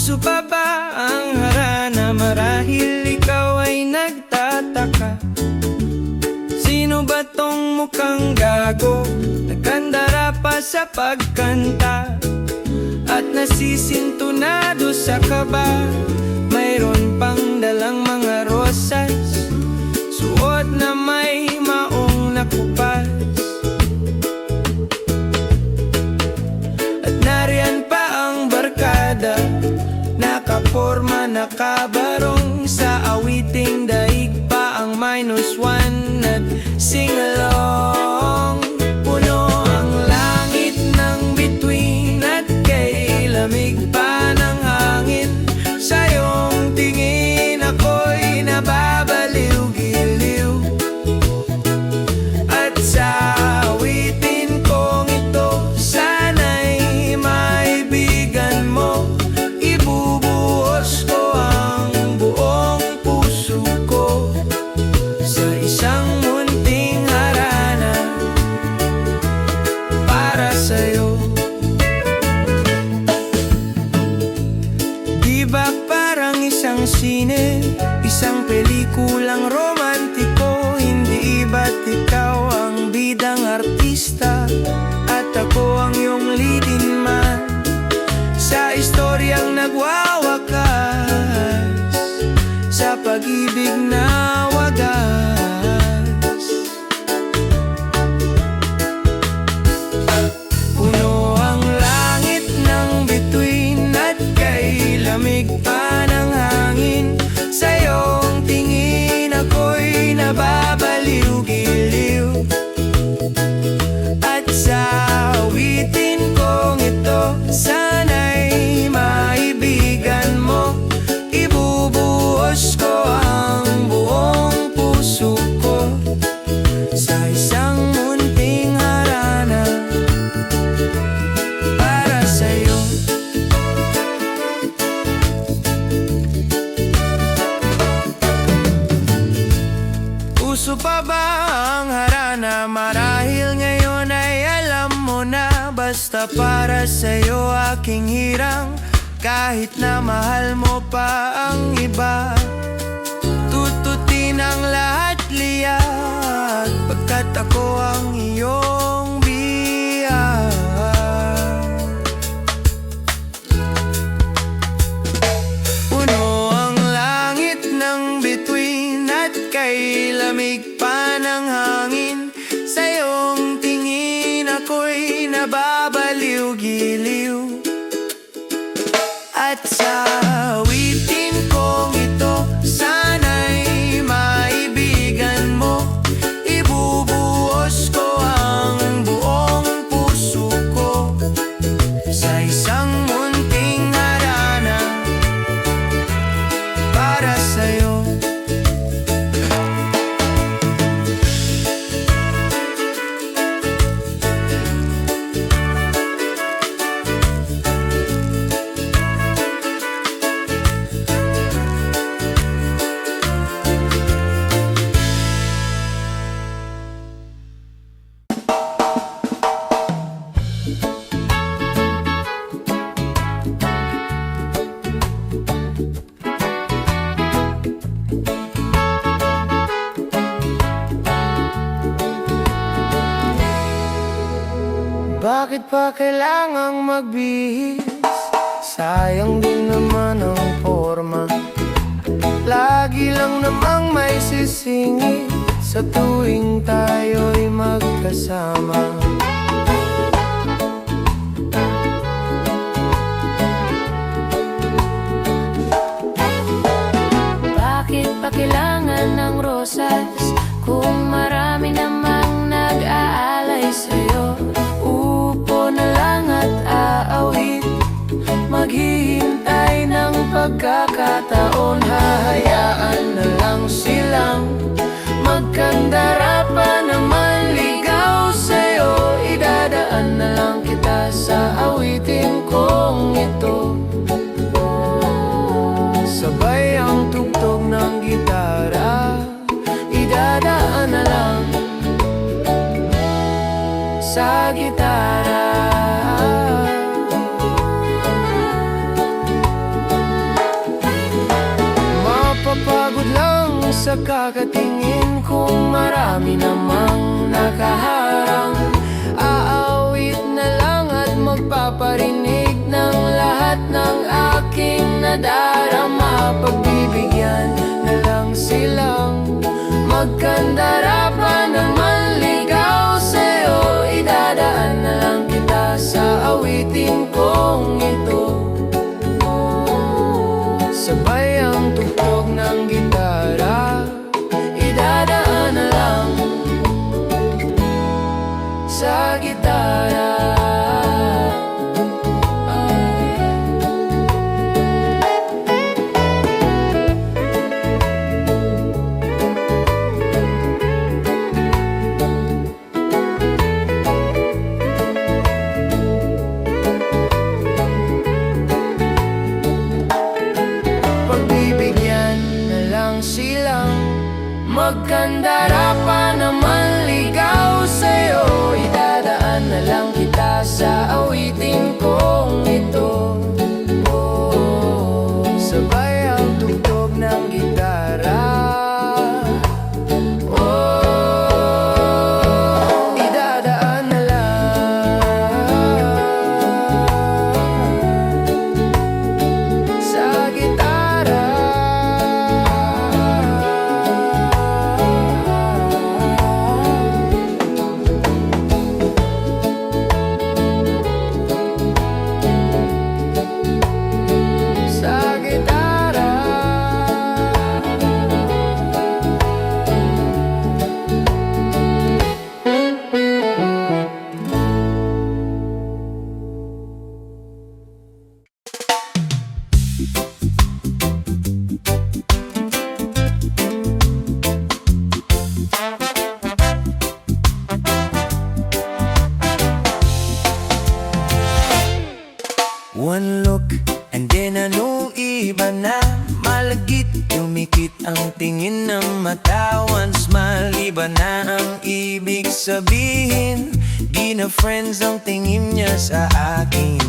Uso pa ba ang harana? Marahil ikaw ay nagtataka, sino ba tong mukhang gago? Nagkandara pa sa pagkanta at nasisintunado sa kaba. Mayroon pang dalang mga rosas, suot na may maong nakupas. At nariyan pa ang barkada, nakaporma, nakabarong, sa awiting daig pa ang -1 at sing-along. Puno ang langit ng bituin at kay lamig pa ng hangin. Sa iyong tingin ako'y nababaliw-giliw, at sa awitin kong ito sana'y maibigan mo. Ibubuhos ko ang buong puso ko sa isang munting harana para sa'yo. Di ba parang isang sine, isang pelikulang romantiko? Hindi ba't ikaw ang bidang artista at ako ang iyong leading man sa istoryang nagwawakas, sa pag-ibig na wagas? Puno ang langit ng bituin at kay lamig pa ng hangin. Sa iyong tingin ako'y nababaliw-giliw, at sa awitin kong ito sana'y maibigan mo. Ibubuhos ko ang buong puso ko sa isang munting harana para sa'yo. Uso pa ba ang harana? Marahil ngayon ay alam mo na. Basta para sa'yo aking hirang, kahit na mahal mo pa ang iba. Tututin ang lahat liyak, pagkat ako ang iyong biyak. Puno ang langit ng bituin at kay lamig pa ng hangin. Sa iyong tingin ako'y nababaliw-giliw, at sa awitin kong ito sana'y maibigan mo. Ibubuhos ko ang buong puso ko sa isang munting harana para sa'yo. Bakit pa kailangang magbihis? Sayang din naman ang forma. Lagi lang namang may sisingit sa tuwing tayo'y magkasama. Bakit pa kailangan ng rosas kung marami namang nag-aalay sa'yo? Upo na lang at aawit, maghihintay ng pagkakataon. Hahayaan na lang silang magkandara pa naman ligaw sa'yo. Idadaan na lang kita sa awitin kong ito, sabay ang tugtog ng gitara. Idadaan na lang sa gitara. Sa kakatingin kong marami namang nakaharang, aawit na lang at magpaparinig ng lahat ng aking nadarama. Pagbibigyan na lang silang magkandara pa naman ligaw sa'yo. Idadaan na lang kita sa awitin kong ito. Sabay ang tugtog ng gitara, idadaan na lang sa gitara. Pagbibigyan na lang silang magkandara pa naman ligaw sa'yo. Idadaan na lang kita sa awitin kong ito. Oh, sabay ang tugtog ng gitara. Oh, idadaan na lang sa gitara. Sa gitara. One look and then ano iba na, malagit, tumikit ang tingin ng mata. One smile, iba na ang ibig sabihin. Di na friends ang tingin niya sa akin.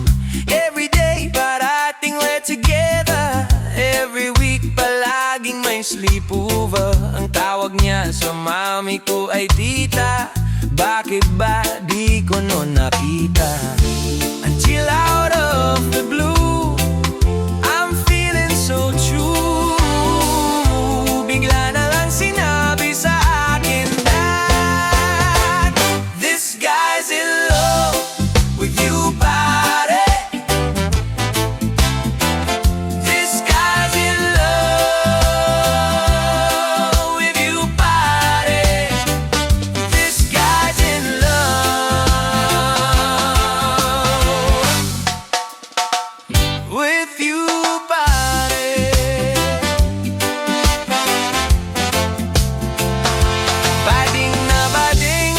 Everyday parating we're together. Every week palaging may sleepover. Ang tawag niya sa mami ko ay tita. Bakit ba di ko noon nakita? Until out of the blue, I'm feeling so true. Bigla na lang sinabi sa akin that this guy's in love with you, pare. This guy's in love with you, pare. This guy's in love with you, pare. Bading na bading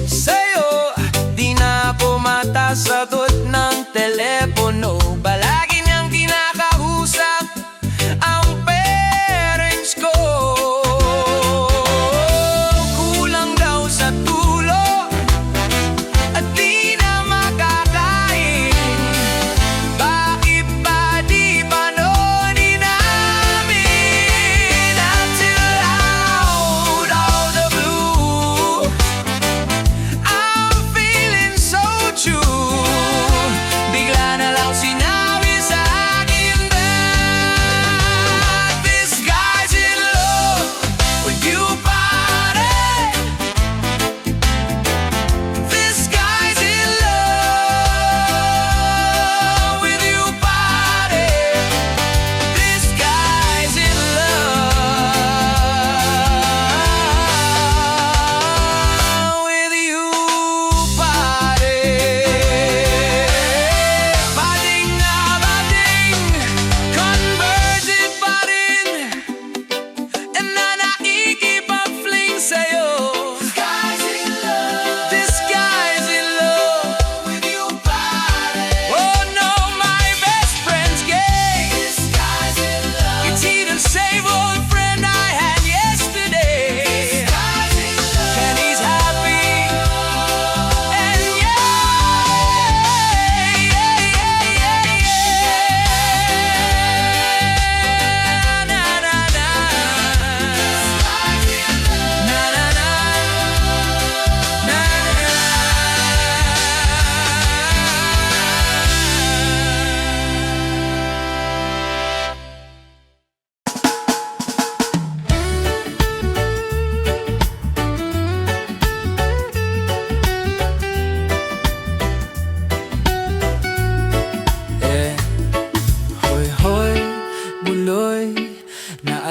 sa'yo, di na pumata sagot ng telepono. Palagi niyang kinakausap ang parents ko. Kulang daw sa tulog at di na makakain. Bakit ba di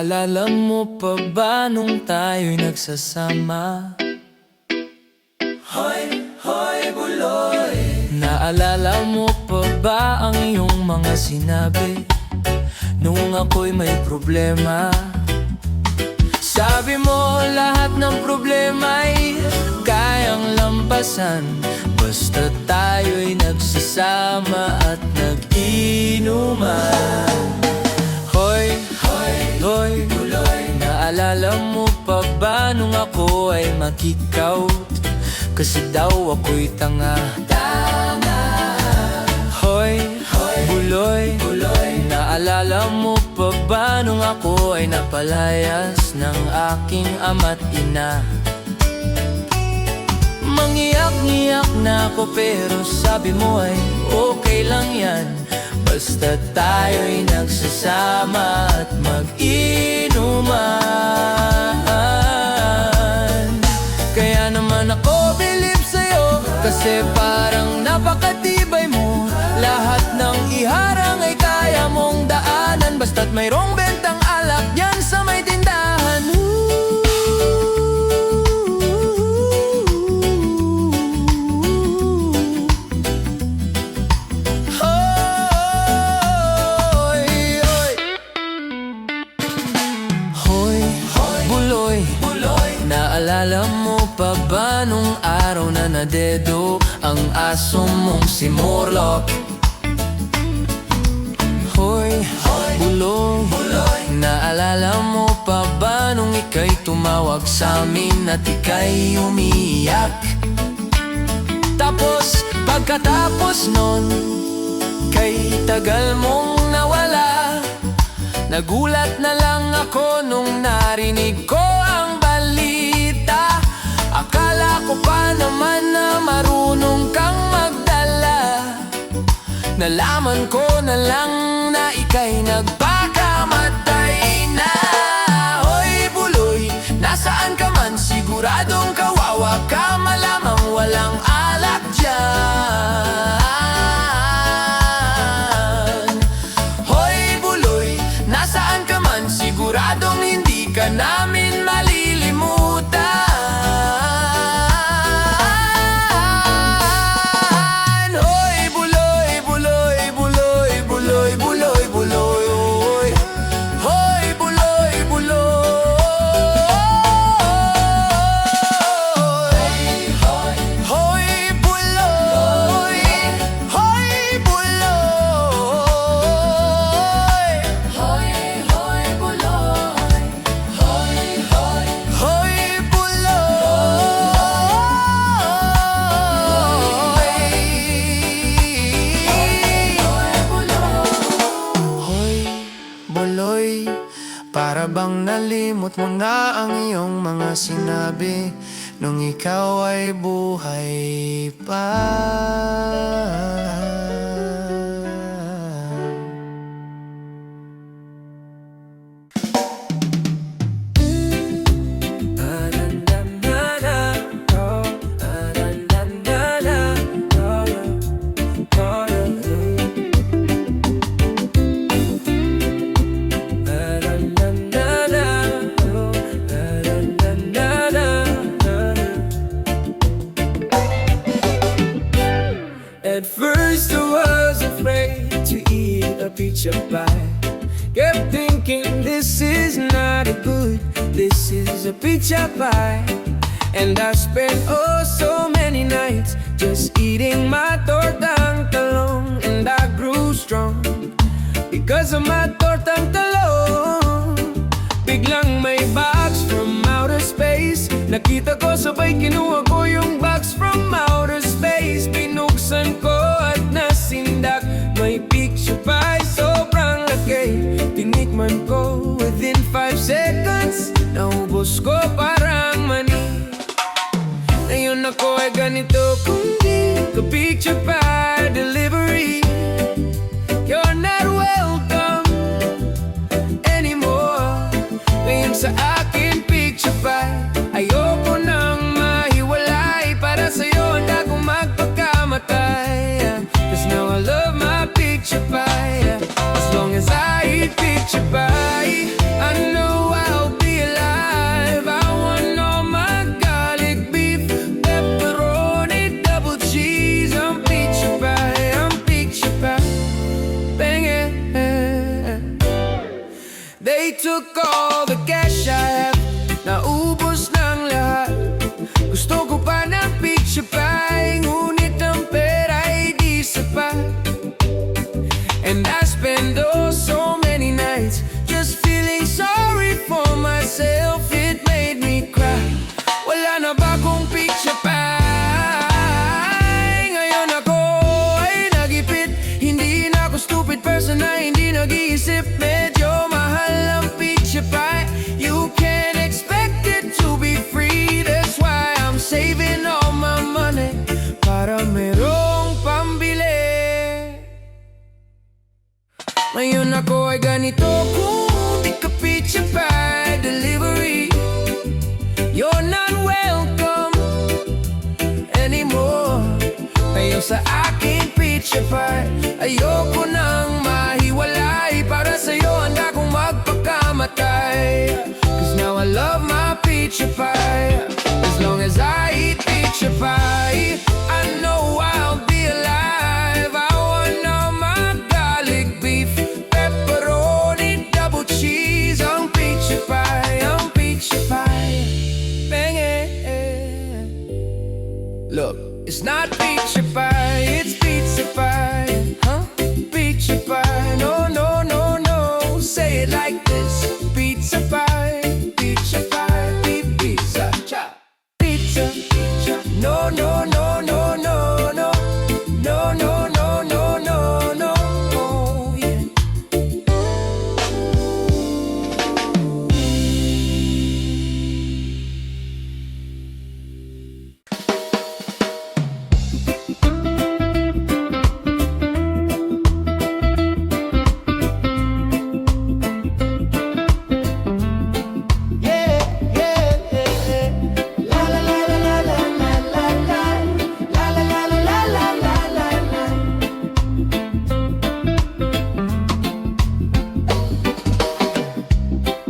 Naalala mo pa ba nung tayo'y nagsasama? Hoy, hoy, buloy. Naalala mo pa ba ang iyong mga sinabi nung ako'y may problema? Sabi mo lahat ng problema'y kayang lampasan basta tayo'y nagsasama at nag-inuman. Hoy, hoy, hoy, buloy. Naalala mo pa ba nung ako ay makikaw? Kasi daw ako'y tanga. Hoy, hoy, buloy, buloy. Naalala mo pa ba nung ako ay napalayas ng aking ama't ina? Mangiyak-ngiyak na ako pero sabi mo ay okay lang yan basta tayo'y nagsasama at mag-inuman. Kaya naman ako bilib sa'yo kasi parang napakatibay mo. Lahat ng iharang ay kaya mong daanan basta't mayroong bentang alak dyan sa may tindahan. Hoy, hoy. Hoy, buloy, buloy. Naalala mo pa ba nung araw na nadedo ang aso mong si Morlock? Hoy, buloy, buloy. Naalala mo pa ba nung ika'y tumawag sa amin at ika'y umiiyak? Tapos, pagkatapos nun, kay tagal mong nawala. Nagulat na lang ako nung narinig ko ang balita. Akala ko pa naman na marunong kang magdala. Nalaman ko na lang na ika'y nagpakamatay na. Hoy, buloy, nasaan ka man? Siguradong kawawa ka, malamang walang alak dyan. Hoy, buloy, nasaan ka man? Siguradong hindi ka namin malilimutan. Para bang nalimot mo na ang iyong mga sinabi nung ikaw ay buhay pa. At first I was afraid to eat a peach pie. Kept thinking this is not a good, this is a peach pie. And I spent oh so many nights just eating my tortang talong. And I grew strong because of my tortang talong. Biglang may box from outer space. Nakita ko sabay kinuha ko yung box from outer space. Binuksan ko at nasindak, may picture pie, sobrang laki. Tinikman ko within 5 seconds, naubos ko parang mani. Ngayon ako ay ganito kundi ka picture pie delivery. You're not welcome anymore. Ngayon sa akin picture pie, ayoko nang mahiwalay. Para sa'yo handa kong magpakamatay, 'cause now I love my picture pie. As long as I eat picture pie, I know They took all the cash I have, naubos ng lahat. Gusto ko pa ng pizza pie, ngunit ang pera'y di sapat. And I spend so many nights just feeling sorry for myself. It made me cry. Wala na ba kong pizza pie? Ngayon ako ay nagipit. Hindi na ako stupid person na hindi nag-iisip. Medyo mahal ang pizza pie. You can't expect it to be free. That's why I'm saving all my money para merong pambili. Ngayon ako ay ganito, kung di ka pizza pie delivery, you're not welcome anymore. Ngayon sa aking pizza pie, ayoko nang mahiwalay. Para sa'yo handa kong magpakamatay, 'cause now I love my pizza pie. As long as I eat pizza pie, I know I'll be alive. I want all my garlic beef, pepperoni, double cheese. Ang pizza pie, ang pizza pie. Bang it. Look, it's not pizza pie, it's pizza pie. Huh? Pizza pie. No, no, no, no. Say it like this. Pizza pie, pizza pie, pizza, cha. Pizza, pizza. No, no, no, no, no, no. No, no, no, no, no, no. Oh, yeah.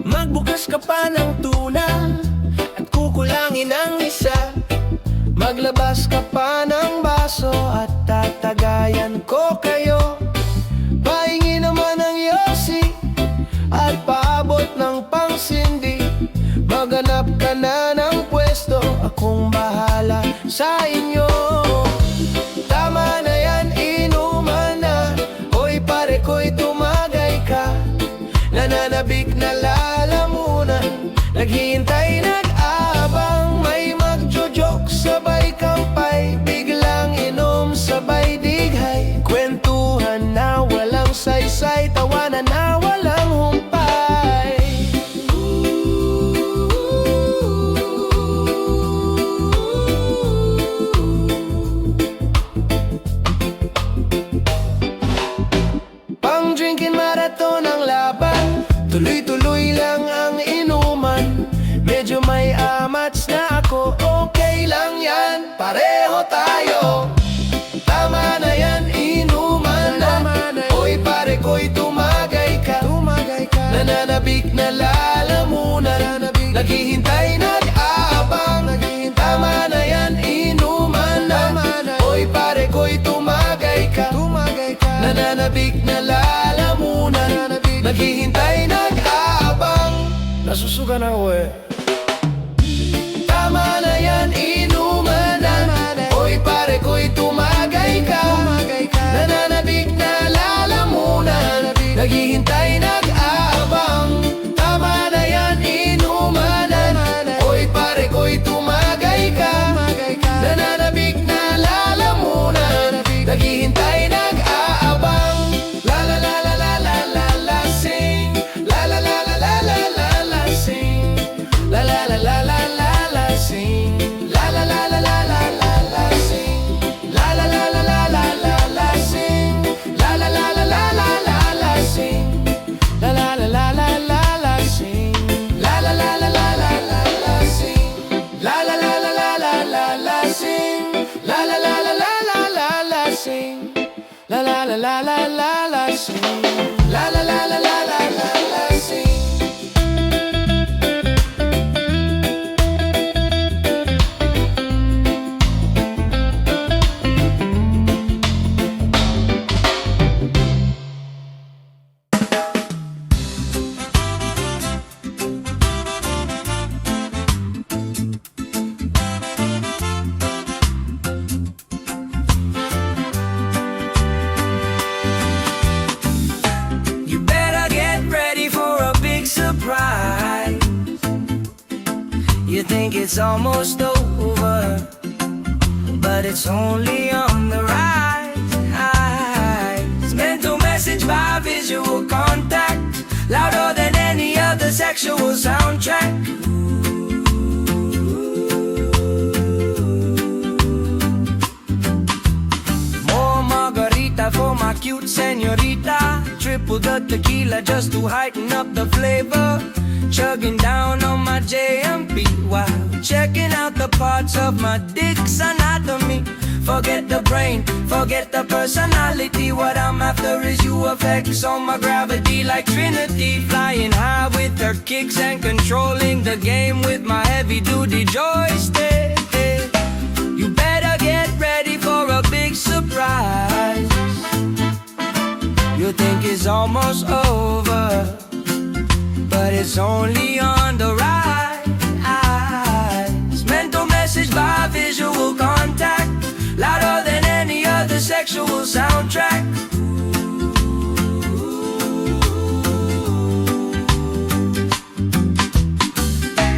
Magbukas ka pa ng tuna at kukulangin ang isa. Maglabas ka pa ng baso at tatagayan ko kayo. Pahingi naman ng yosi at paabot ng pangsindi. Maghanap ka na ng pwesto, akong bahala sa inyo. Tama na yan, inuman na. Hoy pare ko'y tumagay ka. Nananabik na lalamunan, naghihintay, nag-abang. May magjo-joke, sabay kampay, biglang inom, sabay dighay. Kwentuhan na walang saysay, tawanan na walang humpay. Pang-drinking marathon ang laban, tuloy-tuloy lang ang inuman. Medyo may amats na ako, okay lang yan, pareho tayo. Tama na yan, inuman na. Hoy pare ko'y tumagay ka. Nananabik na lalamunan, naghihintay, nag-aabang. Tama na yan, inuman na. Hoy pare ko'y tumagay ka. Nananabik na lalamunan, naghihintay, nag-aabang. Nasusugan ako eh. Tama na yan, inuman na. Hoy pare ko'y tumagay ka. Nananabik na lalamunan, naghihintay, nag-aabang. Tama na yan, inuman na. Hoy pare ko'y tumagay ka. Nananabik na lalamunan, naghihintay, nag-aabang. La la la la la la la la sing. La la la la la la la la sing. it's almost over, but it's only on the rise. Mental message by visual contact, louder than any other sexual soundtrack. More margarita for my cute senorita. Triple the tequila just to heighten up the flavor. Chugging down on my JMP while checking out the parts of my dick's anatomy. Forget the brain, forget the personality. What I'm after is you effects on my gravity like Trinity. Flying high with her kicks and controlling the game with my heavy-duty joystick. You better get ready for a big surprise. You think it's almost over, but it's only on the rise. Mental message by visual contact, louder than any other sexual soundtrack.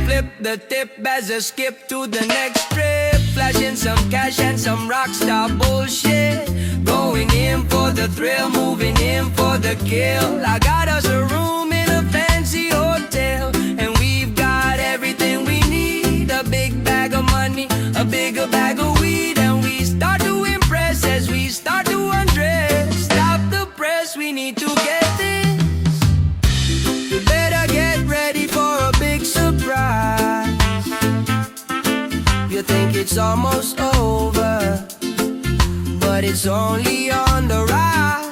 Flip the tip as I skip to the next trip. Flashing some cash and some rockstar bullshit. Going in for the thrill, moving in for the kill. I got us a room in a fancy hotel, and we've got everything we need. A big bag of money, a bigger bag of weed, and we start to impress as we start to undress. Stop the press, we need to get this. You better get ready for a big surprise. You think it's almost over, but it's only on the rise.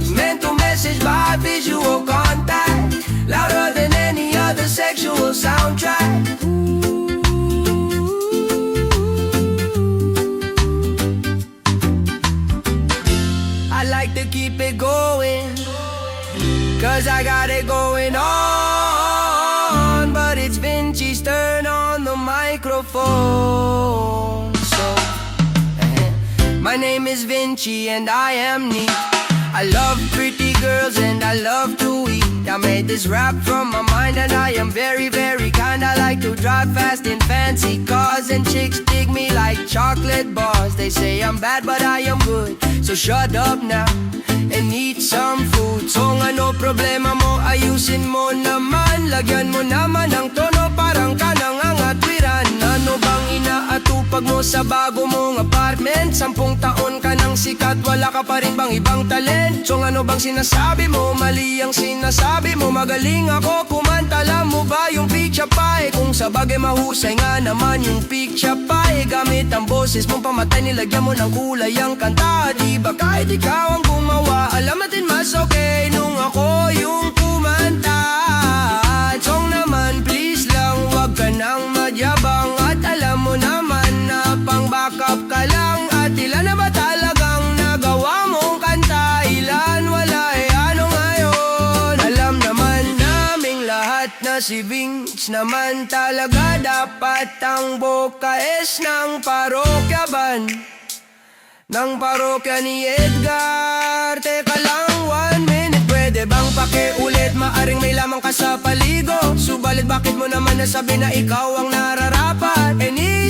Mental message by visual contact, louder than any other sexual soundtrack. I like to keep it going, cause I got it going on. But it's Vinci's turn on the microphone. So my name is Vinci and I am neat. I love pretty girls and I love to eat. I made this rap from my mind and I am very, very kind. I like to drive fast in fancy cars, and chicks dig me like chocolate bars. They say I'm bad but I am good, so shut up now and eat some food. So ano problema mo, ayusin mo naman. Lagyan mo naman ng tono, parang ka nangangatwiran. Ano bang inaatupag mo sa bago mong apartment? 10 taon ka nang sikat, wala ka pa rin bang ibang talent? So ano bang sinasabi mo? Mali ang sinasabi mo. Magaling ako kumanta, alam mo ba yung picture pie? Kung sa bagay mahusay nga naman yung picture pie. Gamit ang boses mong pamatay, nilagyan mo ng kulay ang kanta. Di ba kahit ikaw ang gumawa, alam natin mas okay nung ako yung kumanta. Song naman please lang, wag ka nang magyabang. At alam mo naman na pang backup ka lang. At ilan na ba talagang nagawa mong kanta? Ilan wala ano ngayon? Alam naman naming lahat na si Vince naman talaga dapat ang bokaes ng parokya ban, ng parokya ni Edgar. Teka lang 1 minute, pwede bang pakiulit? Maaring may lamang ka sa paligo, subalit bakit mo naman nasabi na ikaw ang nararapat?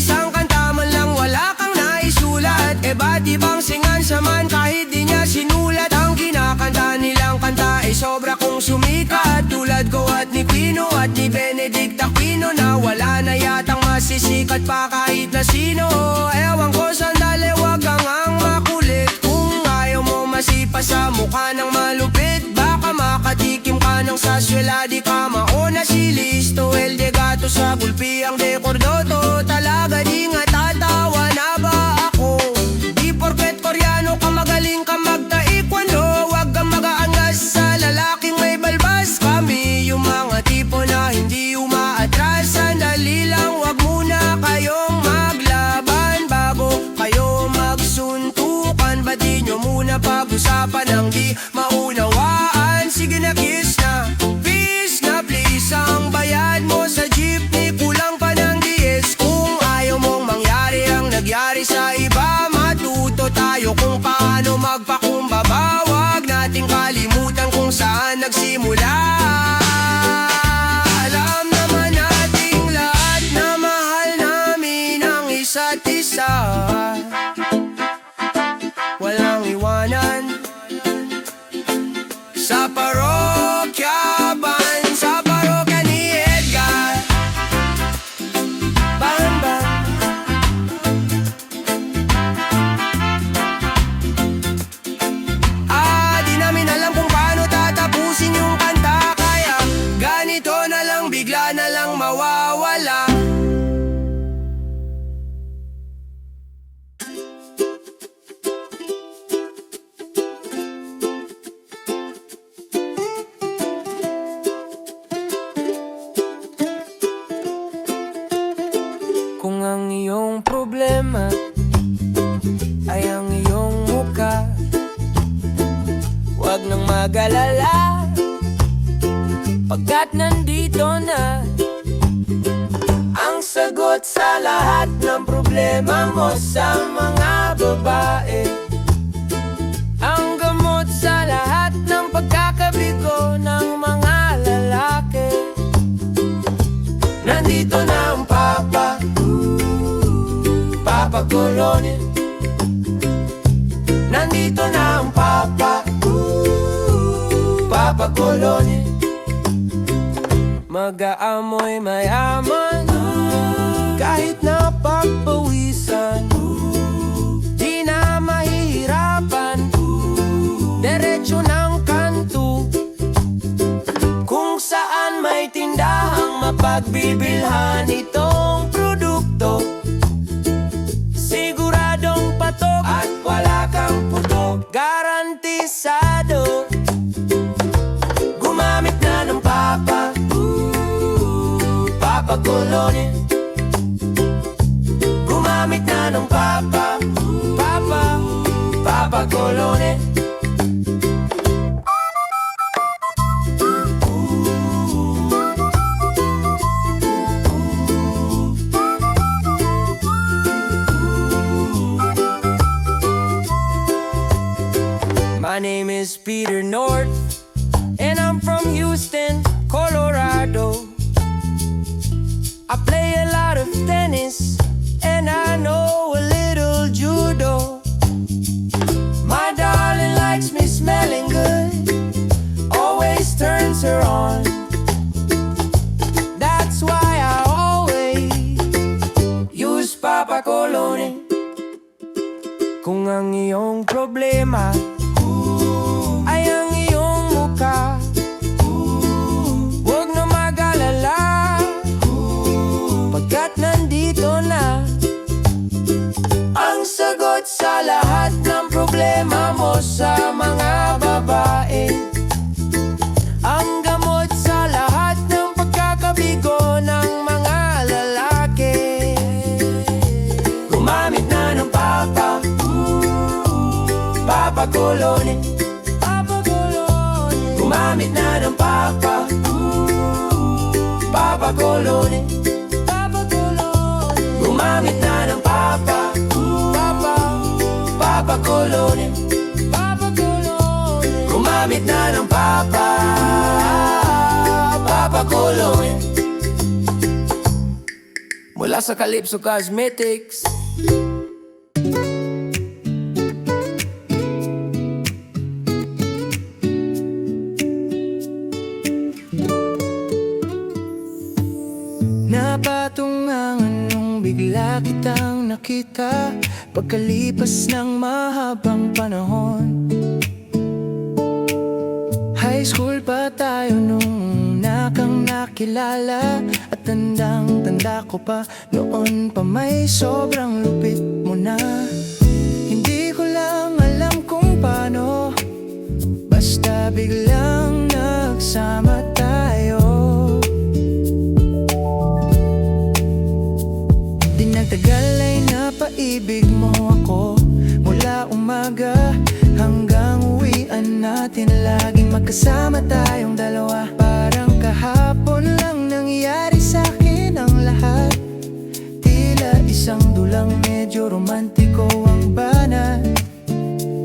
Isang kanta man lang wala kang naisulat. Ba't ibang singan saman kahit di niya sinulat? Ang kinakanta nilang kanta ay sobra kong sumikat, tulad ko at ni Quino at ni Benedict Aquino, na wala na yatang masisikat pa kahit na sino. Ewan ko sandali, wag kang ang makulit. Kung ayaw mo masipa sa mukha ng malupit, baka makatikim ka ng saswela. Di ka mauna si Listo, El de Gato sa gulpi ang dekordoto. Talaga di nga tatawa na ba ako? Di porket koreano ka magaling ka magtaekwondo. Wag kang mag-aangas sa lalaking may balbas. Kami yung mga tipo na hindi umaatras. Sandali lang, wag muna kayong maglaban bago kayo magsuntukan. Ba't di nyo muna pag-usapan ang di maunawaan? Sige na, kiss na, peace na please. Ang bayad mo sa jeepney kulang pa ng di Sa parokya ban, sa parokya ni Edgar. Bam, bam. Di namin alam kung paano tatapusin yung kanta, kaya ganito na lang, bigla na lang mawawala. Kung ang iyong problema ay ang iyong muka, huwag nang mag-alala, pagkat nandito na ang sagot sa lahat ng problema mo. Sa mga babae, ang gamot sa lahat ng pagkakabigo ng mga lalaki. Nandito na ang Papa Colony. Nandito na ang Papa Colony. Mag-aamoy mayaman, kahit na pagpawisan, di na mahihirapan, diretso ng kanto, kung saan may tindahang mapagbibilhan itong produkto. Siguradong patok at wala kang putok, garantisado. Gumamit na ng Papa Colony. Gumamit na ng Papa Colony. My name is Peter North, and I'm from Houston, Colorado. I play a lot of tennis, and I know a little judo. My darling likes me smelling good, always turns her on. That's why I always use Papa Colony. Kung ang iyong problema ay ang iyong muka, huwag na mag-alala, pagkat nandito na ang sagot sa lahat ng problema mo. Sa mga babae, ang gamot sa lahat ng pagkakabigo ng mga lalaki. Gumamit na ng Papa Colony. Gumamit na ng Papa Colony. Gumamit na ng Papa Colony. Gumamit na ng Papa Colony. Mula sa Calypso Cosmetics. Napatungan nung bigla kitang nakita, pagkalipas ng mahabang panahon. High school pa tayo nung una kang nakilala, at tandang-tanda ko pa, noon pa may sobrang lupit mo na. Hindi ko lang alam kung paano, basta biglang nagsama tayo. Tagal ay napaibig mo ako, mula umaga hanggang uwian natin. Laging magkasama tayong dalawa, parang kahapon lang nangyari sa'kin ang lahat. Tila isang dulang medyo romantiko ang banat,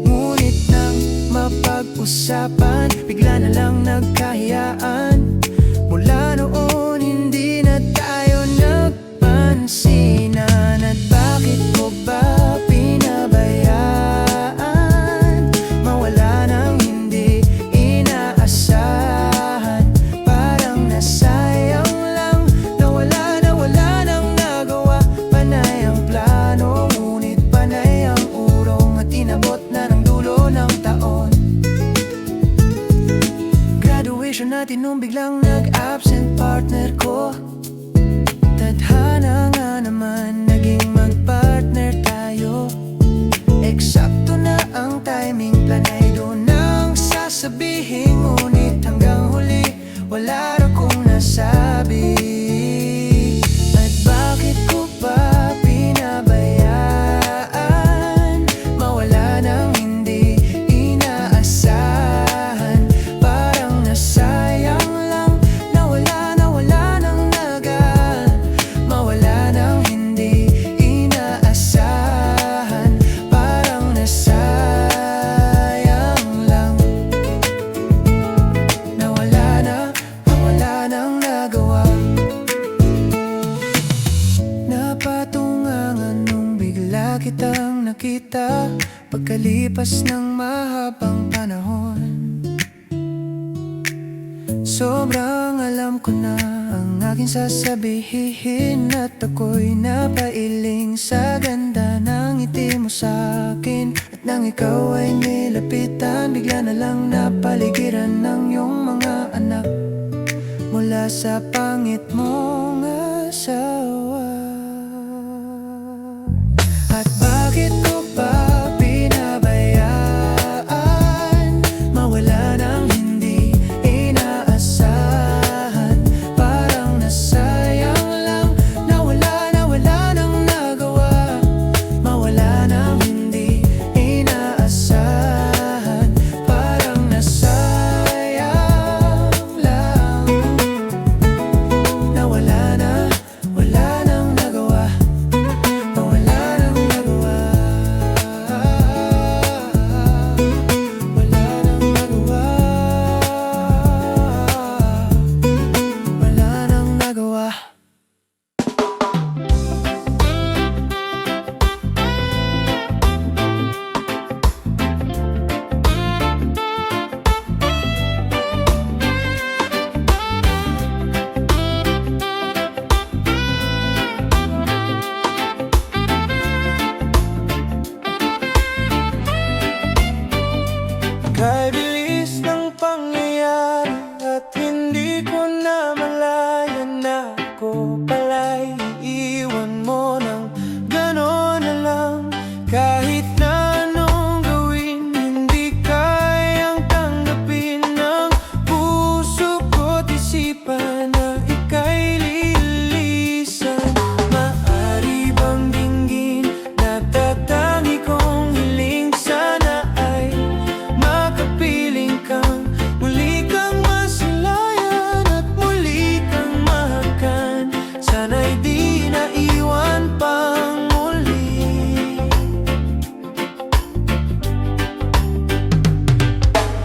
ngunit nang mapag-usapan, bigla na lang nagkahiyaan. Mula noon hindi na tayo nagpansinan, at bakit ko ba pinabayaan? Mawala nang hindi inaasahan. relasyon natin nung biglang nag-absent partner ko. Tadhana nga naman, naging mag-partner tayo. Eksakto na ang timing, planay doon ang sasabihin. Ngunit hanggang huli, wala raw kong nasabi. At bakit ko ba pinabayaan mawala nang hindi inaasahan? Parang nasayang lang, nawala nang nagaan. Mawala nang hindi inaasahan, parang nasayang lang. Nawala nang nagawa. Napatungangan nung bigla kitang nakita, pagkalipas ng mahabang panahon. Sobrang alam ko na ang aking sasabihin, at ako'y napailing sa ganda ng ngiti mo sa'kin. At nang ikaw ay nilapitan, bigla na lang napaligiran ng iyong mga anak mula sa pangit mong asawa. At bakit ko ba pinabayaan mawala nang hindi inaasahan? Parang nasayang lang, nawala nang nagawa. Mawala nang hindi inaasahan, parang nasayang lang. Wala nang nagawa. Wala nang nagawa. Wala nang nagawa. Wala nang nagawa. Kahit bilis ng pangyayari at hindi ko na malayan na ako pala'y iiwan mo ng gano'n na lang. Kahit na anong gawin, hindi kayang tanggapin ng puso ko't isipan na ika'y lilisan. Maari bang dinggin na tatangi kong hiling? Sana ay makapiling kang muli kang masilayan at muli kang mahakan. Sana'y di na iwan pang muli.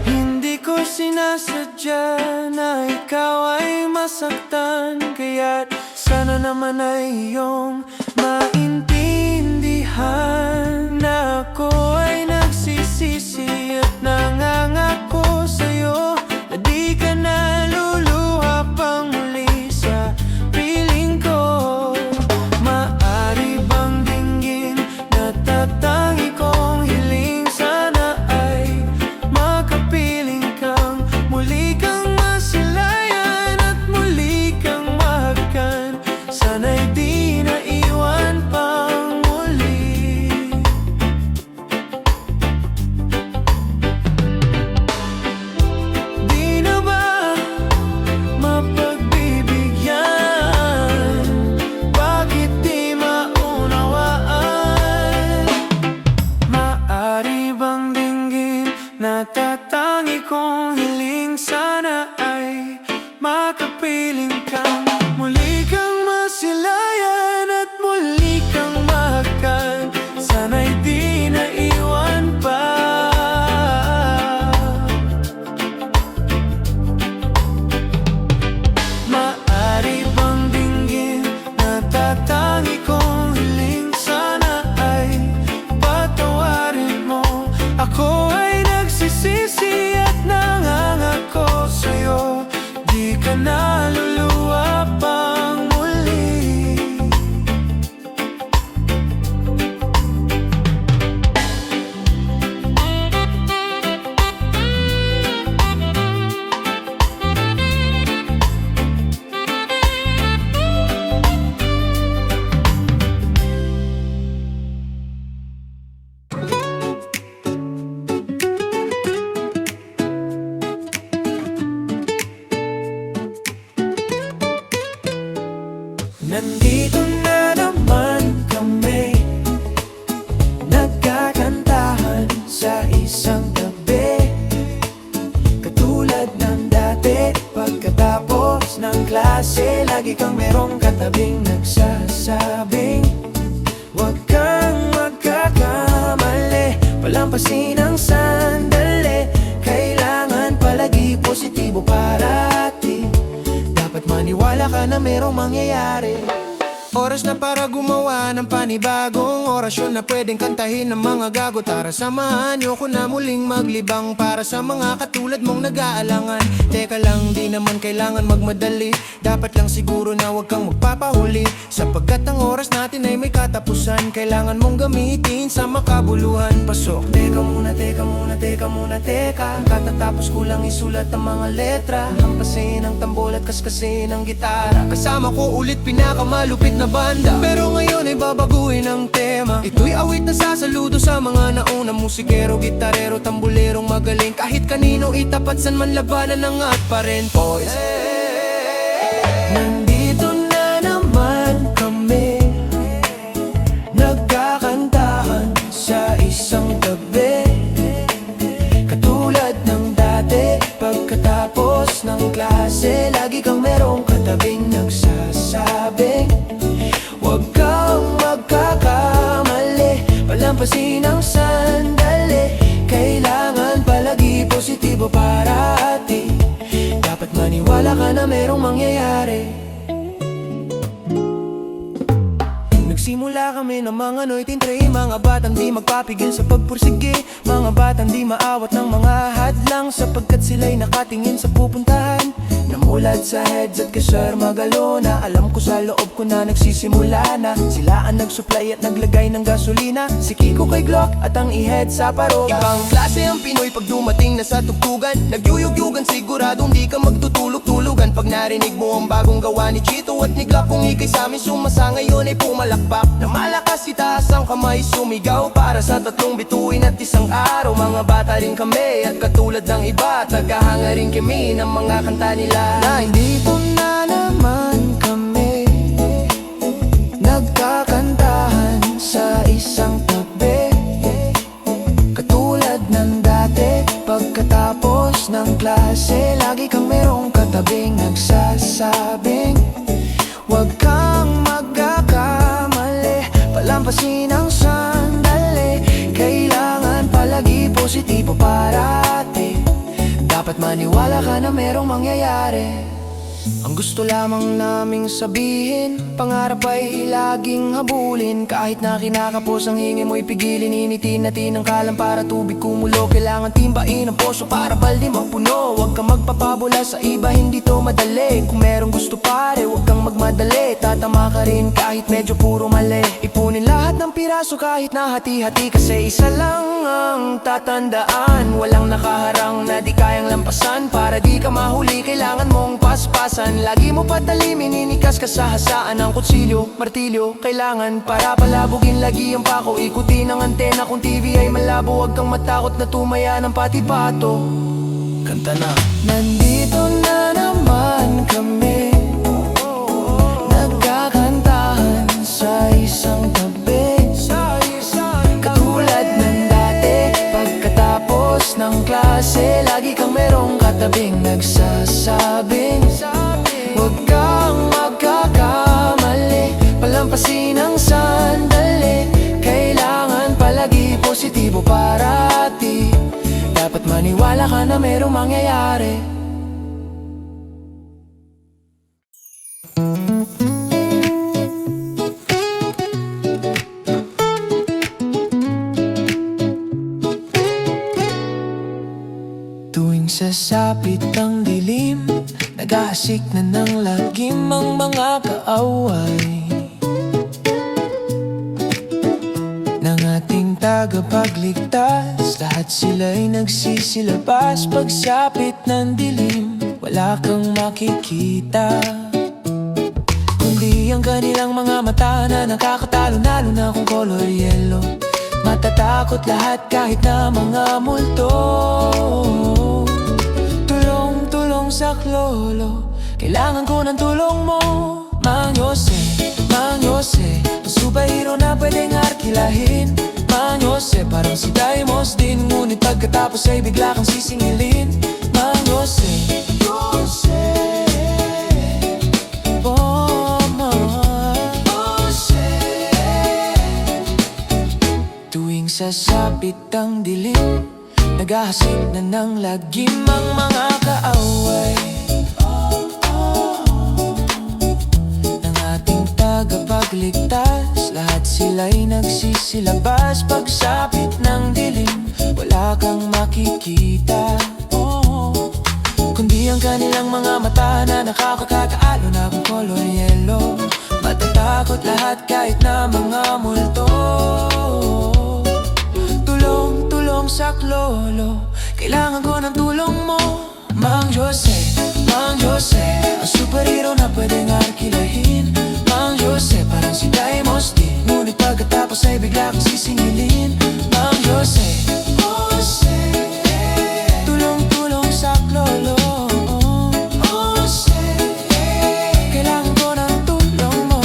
Hindi ko sinasadya na ikaw ay masaktan, kaya't sana naman ay iyong maintindihan na ako ay nagsisisi at nangangako sa'yo na di ka na luluha pang muli sa piling ko. Maari bang dinggin na tatangi kong hiling? Sana ay makapiling kang muli kang masilayan at muli kang mahakan. Sana'y di na iwan pang muli. Di na ba mapagbibigyan? Bakit di maunawaan? Maari bang dinggin na tatangi kong hiling? Sana ay makapiling kang muli kang masilayan at muli kang mahakan. Sana'y di na iwan pa. Maari bang dinggin na tatangi kong hiling? Sana ay patawarin mo. Ako ay nagsisisi at nangangako sa'yo, di ka na luluha Nandito na naman kami, nagkakantahan sa isang tabi. Katulad ng dati, pagkatapos ng klase, lagi kang merong katabing nagsasabing huwag kang magkakamali, palampasin ang sandali. Kailangan palagi positibo parati, dapat maniwala ka na merong mangyayari. Oras na para gumawa ng panibagong orasyon na pwedeng kantahin ng mga gago. Tara samahan niyo ko na muling maglibang para sa mga katulad mong nag-aalangan. Teka lang, di naman kailangan magmadali, dapat lang siguro na huwag kang magpapahuli, sapagkat ang oras natin ay may katapusan. Kailangan mong gamitin sa makabuluhan. Pasok, teka muna, teka muna, teka muna, teka. Katatapos ko lang isulat ang mga letra, hampasin ang tambol at kaskasin ang gitara. Kasama ko ulit pinakamalupit na banda, pero ngayon ay babaguhin ang tema. Ito'y awit na sasaludo sa mga nauna, musikero, gitarero, tambulerong magaling. Kahit kanino itapat san man labanan ng at pa rin, boys. Nandito na naman kami, nagkakantahan sa isang tabi. Katulad ng dati, pagkatapos ng klase, lagi kang merong katabing nagsasabing huwag kang magkakamali, palampasin ang sandali. Kailangan palagi positibo parati, dapat maniwala ka na merong mangyayari. Nagsimula kami ng mga noy tintray, mga batang di magpapigil sa pagpursige, mga batang di maawat ng mga hadlang, sapagkat sila'y nakatingin sa pupuntahan. Namulat sa headset kay Sir Magalona, alam ko sa loob ko na nagsisimula na. Sila ang nagsupply at naglagay ng gasolina, si Kiko kay Glock at ang i-head sa parog. Ibang klase ang Pinoy pag dumating na sa tugtugan, nagyuyug-yugan siguradong di ka magtutulog-tulugan. Pag narinig mo ang bagong gawa ni Chito at ni Glock, kung ikay sa amin sumasa ngayon ay pumalakpak. Na malakas itaas ang kamay, sumigaw para sa tatlong bituin at isang araw. Mga bata rin kami at katulad ng iba, tagahanga rin kami ng mga kanta nila. Nandito na naman kami, nagkakantahan sa isang tabi. Katulad ng dati, pagkatapos ng klase, lagi kang merong katabing nagsasabing huwag kang magkakamali, palampasin ang sandali. Kailangan palagi positibo parati, dapat maniwala ka na merong mangyayari. Ang gusto lamang naming sabihin, pangarap ay laging habulin. Kahit na kinakapos ang hingi mo'y pigilin, initin natin ang kalan para tubig kumulo. Kailangan timbain ang poso para balde mapuno. Huwag kang magpapabula sa iba, hindi to madali. Kung merong gusto pare, huwag kang magmadali, tatama ka rin kahit medyo puro mali. Ipunin lahat ng piraso kahit na hati-hati, kasi isa lang ang tatandaan, walang nakaharang na di kayang lampasan. Para di ka mahuli, kailangan mong paspasan. Lagi mo patalimin, inikas ka sa hasaan ng kutsilyo, martilyo. Kailangan para palabugin lagi ang pako, ikutin ang antena kung TV ay malabo. Huwag kang matakot na tumaya ng pati pato. Kanta na. Nandito na naman kami, nagkakantahan sa isang tabi. Katulad ng dati, pagkatapos ng klase, lagi kang merong katabing nagsasabing huwag kang magkakamali, palampasin ang sandali. Kailangan palagi positibo parati, dapat maniwala ka na merong mangyayari. Tuwing sasapit ang dilim, nag-aasik na ng lagim ang mga kaaway ng ating tagapagligtas. Lahat sila'y nagsisilabas, pagsapit ng dilim, wala kang makikita, kundi ang kanilang mga mata na nakakatalo, lalo na kung color yellow. Matatakot lahat kahit na mga multo. Tulong-tulong sa klolo, kailangan ko ng tulong mo. Mang Jose, Mang Jose, ang superhero na pwedeng arkilahin. Mang Jose, parang si Daimos din, ngunit pagkatapos ay bigla kang sisingilin. Mang Jose, Jose, oh Mang Jose. Tuwing sasapit ang dilim, naghahasik na ng lagim ang mga kaaway ng ating tagapagligtas. Lahat sila'y nagsisilabas. Pagsapit ng dilim, wala kang makikita, kundi ang kanilang mga mata na nakakakaalo na kung kolor yelo. Matatakot lahat kahit na mga multo. Tulong saklolo, kailangan ko ng tulong mo. Mang Jose, Mang Jose, ang superhero na pwedeng arkilahin. Mang Jose, parang si Daimos din, ngunit pagkatapos ay bigla kang sisingilin. Mang Jose, Jose, tulong saklolo, Jose, kailangan ko ng tulong mo.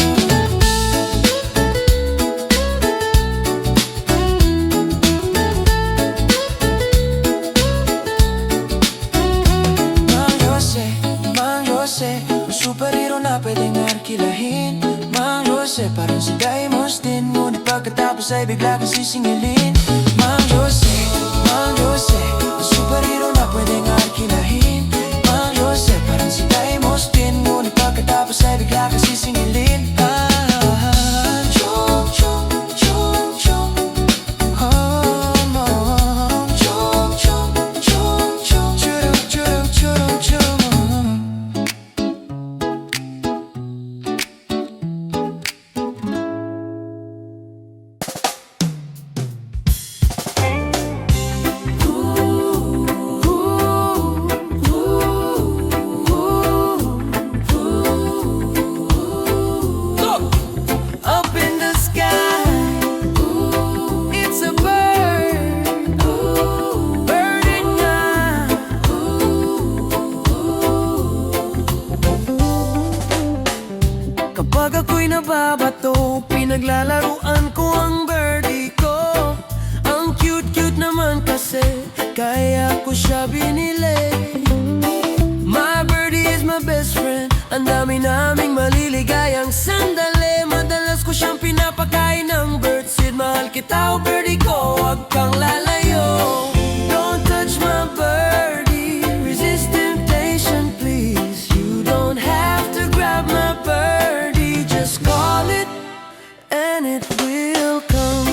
Mang Jose, ang superhero na pwedeng arkilahin. Mang Jose, parang si Daimos din, ngunit pagkatapos ay bigla kang sisingilin. Mang Jose, Mang Jose, ang superhero na pwedeng arkilahin. Mang Jose, parang si Daimos din, ngunit pagkatapos ay bigla kang sisingilin. Chung, chung, chung, chung, oh, Mang. Chung, chung, chung, chung, churung, churung, churung, churung. Up in the sky, it's a bird, birding nga. Kapag ako'y nababato, pinaglalaruan ko ang birdie ko. Ang cute-cute naman kasi, kaya ko siya binili. My birdie is my best friend, ang dami naming maliligayang sandali. Madalas ko siyang pinapakain ng birdseed. Mahal kita, oh birdie ko, huwag kang lalayo. Don't touch my birdie, resist temptation please. You don't have to grab my birdie, just call it and it will come.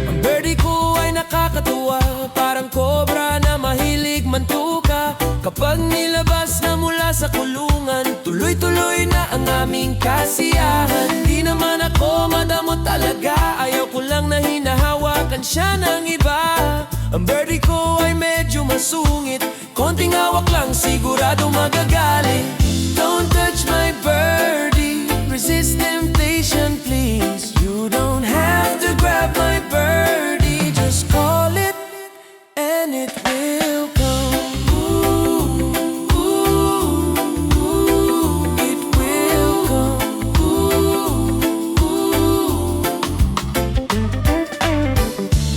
Ang birdie ko ay nakakatuwa, parang cobra na mahilig mantuka. Kapag nilabas na mula sa kulungan, tuloy-tuloy na ang aming kasiyahan. Di naman ako madamot talaga, ayaw ko lang na hinahawakan siya ng iba. Ang birdie ko ay medyo masungit, konting hawak lang sigurado magagaling. Don't touch my birdie, resist temptation please. You don't have to grab my birdie, just call it and it will come. It will come.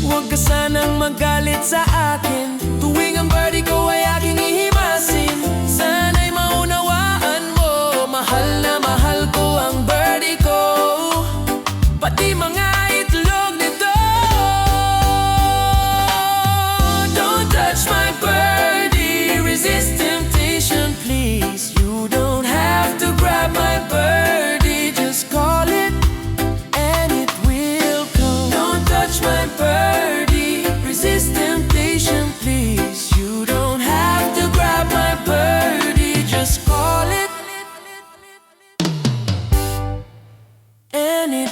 Huwag ka sanang magalit sa akin tuwing ang birdie ko ay aking ihimasin. Sana'y maunawaan mo, mahal na mahal ko ang birdie ko, pati mga itlog nito. Don't touch my birdie, resist temptation please. You don't have to grab my birdie, just call it and it will come. Don't touch my birdie, resist temptation please. You don't have to grab my birdie, just call it and it